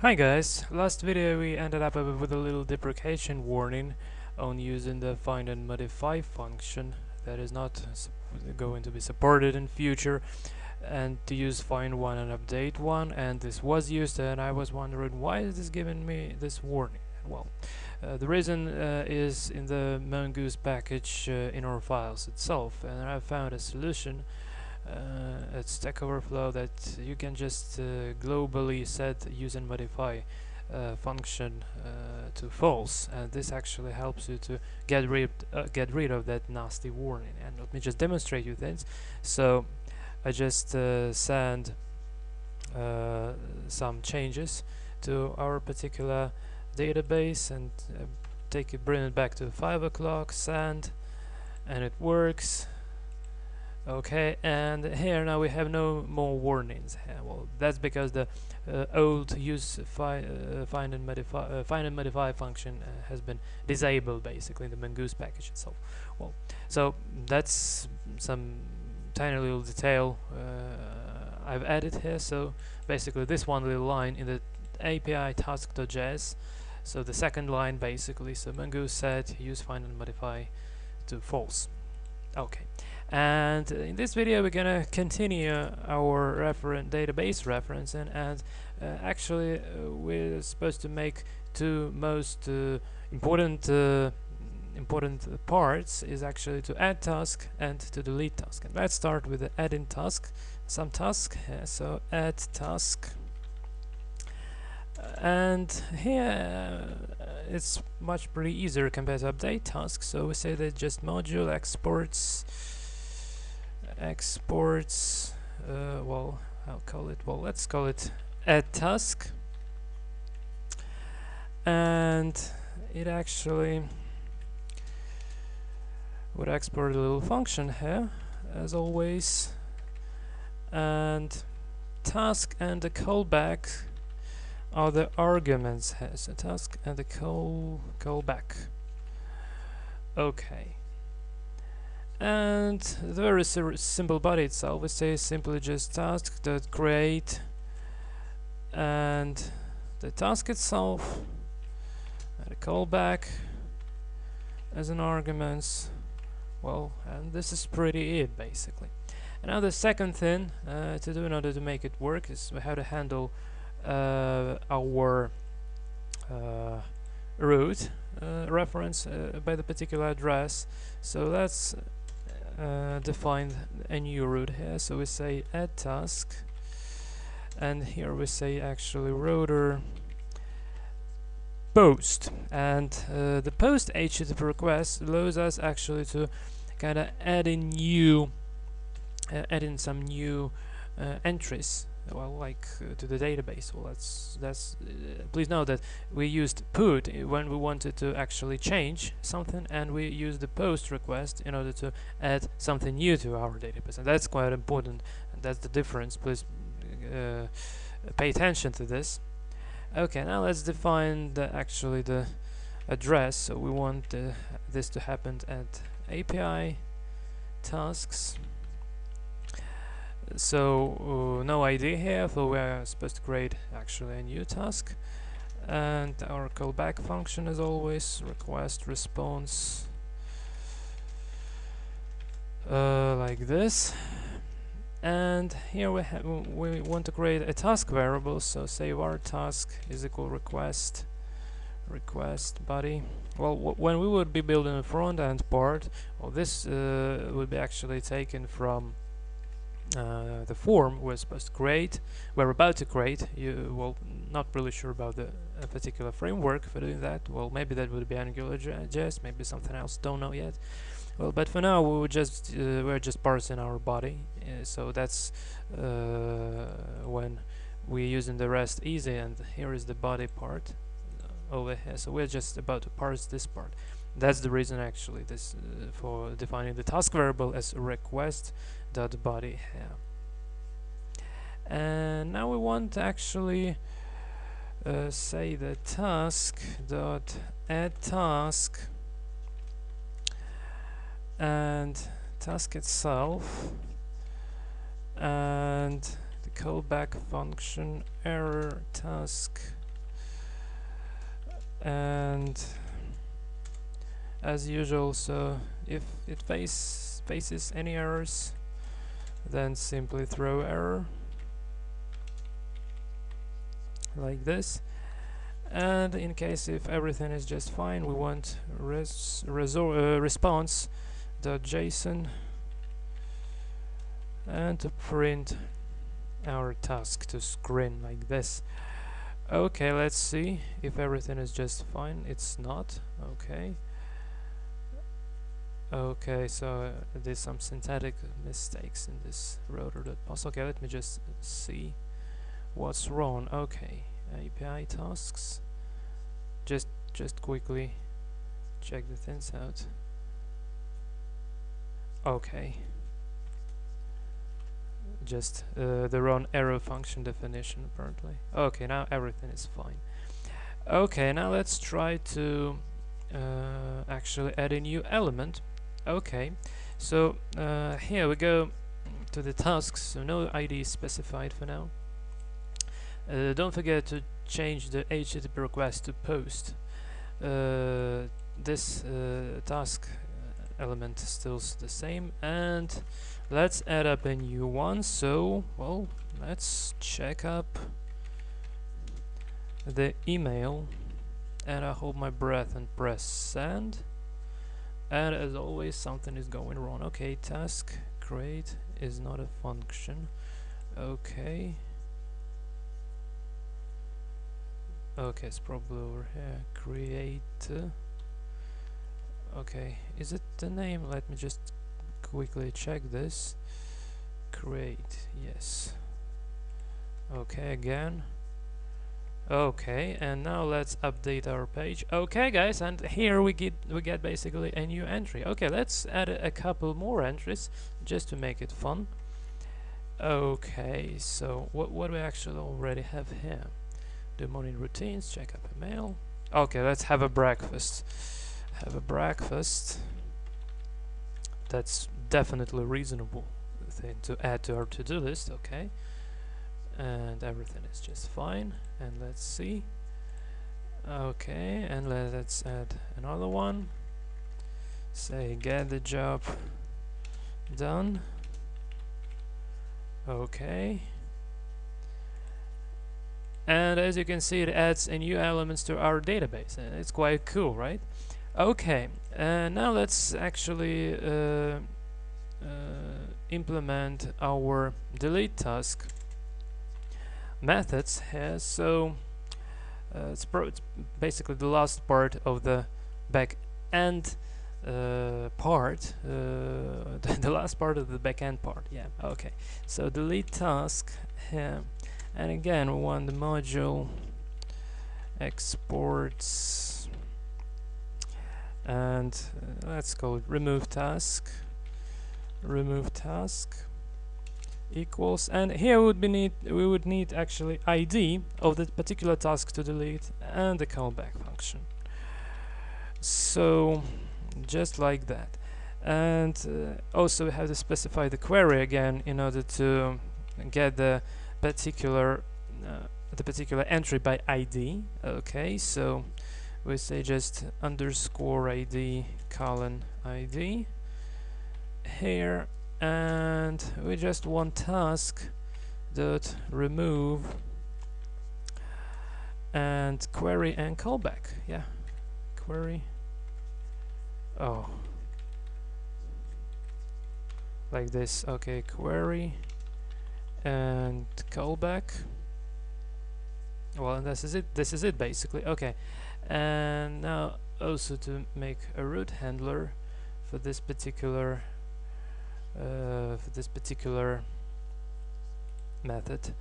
Hi guys, last video we ended up with a little deprecation warning on using the find and modify function that is not going to be supported in future, and to use find one and update one, and this was used, and I was wondering why is this giving me this warning. Well, the reason is in the mongoose package in our files itself, and I found a solution at Stack Overflow that you can just globally set use and modify function to false, and this actually helps you to get rid of that nasty warning. And let me just demonstrate you this. So I just send some changes to our particular database and bring it back to 5 o'clock, send, and it works. Okay, and here now we have no more warnings. Well, that's because the old use find and modify function has been disabled basically in the mongoose package itself. Well, so that's some tiny little detail I've added here. So basically this one little line in the API task.js, so the second line basically, so mongoose set use find and modify to false. Okay, and in this video we're gonna continue our database reference, and actually we're supposed to make two most important parts is actually to add task and to delete task. And let's start with the adding task, some task. So add task, and here it's much pretty easier compared to update task. So we say that just module exports well, I'll call it, well, let's call it add task, and it actually would export a little function here as always, and task and the callback are the arguments here. So task and the callback. Okay, and the very simple body itself, we say simply just task.create, and the task itself and the callback as an arguments. Well, and this is pretty it basically. And now the second thing to do in order to make it work is we have to handle our root reference by the particular address. So let's define a new root here. So we say add task, and here we say actually router post, and the post HTTP request allows us actually to kind of add in some new entries, well, like to the database. Well, that's please note that we used put when we wanted to actually change something, and we used the post request in order to add something new to our database, and that's quite important, and that's the difference. Please pay attention to this. Okay, now let's define actually the address. So we want this to happen at API tasks. So no ID here, so we are supposed to create actually a new task, and our callback function as always request response like this. And here we want to create a task variable, so say var task is equal request body. Well, when we would be building a front end part, well, this would be actually taken from the form we're about to create. Well, not really sure about the particular framework for doing that. Well, maybe that would be AngularJS, maybe something else, don't know yet. Well, but for now we're just parsing our body, so that's when we're using the rest easy, and here is the body part over here. So we're just about to parse this part. That's the reason actually this for defining the task variable as request.body here. And now we want to actually say the task.add task, and task itself, and the callback function error task and as usual, so if it faces any errors, then simply throw error like this. And in case if everything is just fine, we want response.json and to print our task to screen like this. Okay, let's see if everything is just fine. It's not. Okay, so there's some syntactic mistakes in this rotor.post. Okay, let me just see what's wrong. Okay, API tasks. Just quickly check the things out. Okay, just the wrong arrow function definition apparently. Okay, now everything is fine. Okay, now let's try to actually add a new element. Okay, so here we go to the tasks, so no ID is specified for now. Don't forget to change the HTTP request to post. This task element is still the same, and let's add up a new one. So, well, let's check up the email, and I hold my breath and press send, and as always something is going wrong. Okay, task create is not a function. Okay, it's probably over here. Create. Okay, is it the name? Let me just quickly check this. Create, yes. Okay, again. Okay, and now let's update our page. Okay, guys, and here we get basically a new entry. Okay, let's add a couple more entries just to make it fun. Okay, so what we actually already have here. Do morning routines, check up a mail. Okay, let's have a breakfast. That's definitely a reasonable thing to add to our to-do list. Okay, and everything is just fine. And let's see. Okay, and let's add another one. Say get the job done. Okay, and as you can see, it adds a new elements to our database, and it's quite cool, right? Okay, now let's actually implement our delete task methods here. So it's basically the last part of the back end part, the last part of the backend part. Yeah. Okay. So delete task here, and again we want the module exports, and let's call it remove task equals, and here we would need actually ID of the particular task to delete and the callback function. So just like that, and also we have to specify the query again in order to get the particular entry by ID. Okay, so we say just underscore ID colon ID here, and we just want task dot remove and query and callback. Yeah, query. Oh, like this. Okay, query and callback. Well, and this is it basically. Okay, and now also to make a root handler for this particular method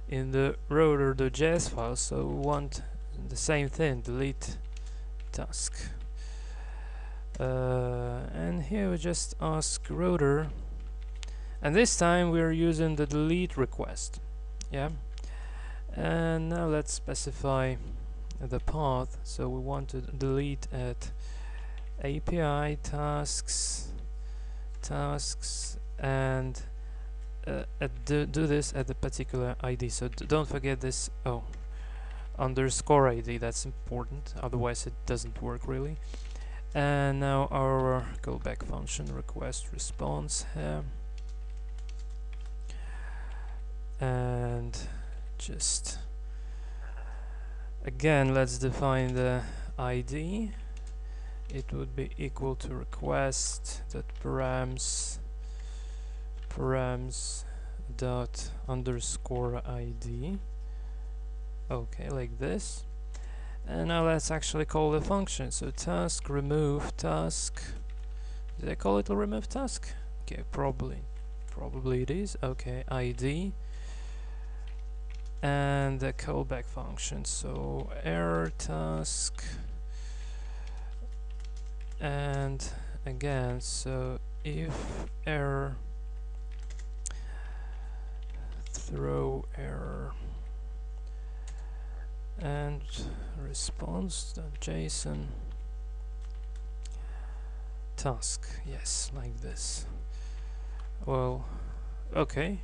in the rotor.js file. So we want the same thing, delete task, and here we just ask rotor, and this time we're using the delete request. Yeah, and now let's specify the path. So we want to delete at API tasks, and do this at the particular ID. So don't forget this. Oh, underscore ID. That's important, otherwise it doesn't work really. And now our callback function request response here, and just again let's define the ID. It would be equal to request that params dot underscore ID. Okay, like this. And now let's actually call the function. So task remove task. Did I call it a remove task? Okay, probably it is. Okay, ID and the callback function. So error task, and again, so if error, throw error, and response.json task. Yes, like this. Well, okay,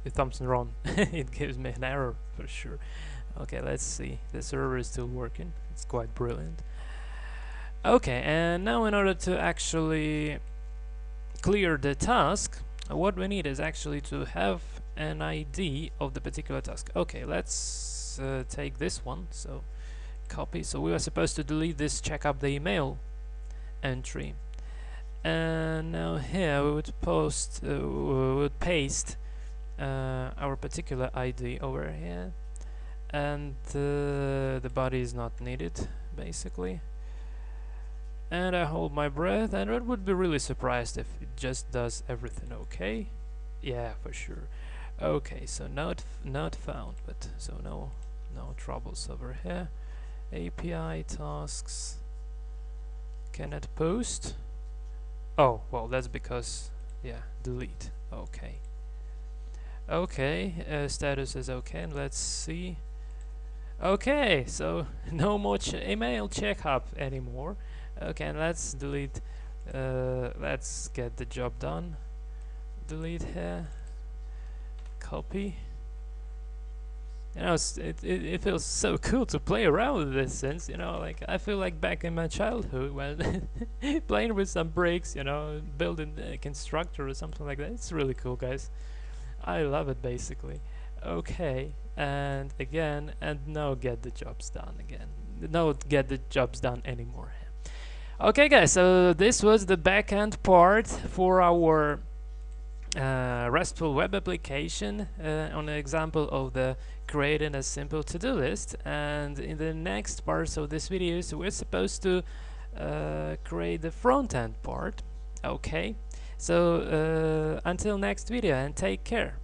if something wrong, it gives me an error for sure. Okay, let's see. The server is still working. It's quite brilliant. Okay, and now in order to actually clear the task, what we need is actually to have an ID of the particular task. Okay, let's take this one. So copy. So we were supposed to delete this check up the email entry, and now here we would paste our particular ID over here, and the body is not needed basically. And I hold my breath, and I would be really surprised if it just does everything okay. Yeah, for sure. Okay, so not found, but so no troubles over here. API tasks cannot post. Oh, well, that's because, yeah, delete. Okay, status is okay, and let's see. Okay, so no more email checkup anymore. Okay, and let's delete. Let's get the job done. Delete here. Copy. You know, it feels so cool to play around with this sense. You know, like I feel like back in my childhood when playing with some bricks. You know, building a constructor or something like that. It's really cool, guys. I love it basically. Okay, and again, and now get the jobs done again. No, get the jobs done anymore. Okay, guys, so this was the backend part for our RESTful web application on an example of the creating a simple to-do list. And in the next parts of this video, so we're supposed to create the front-end part. Okay, so until next video, and take care.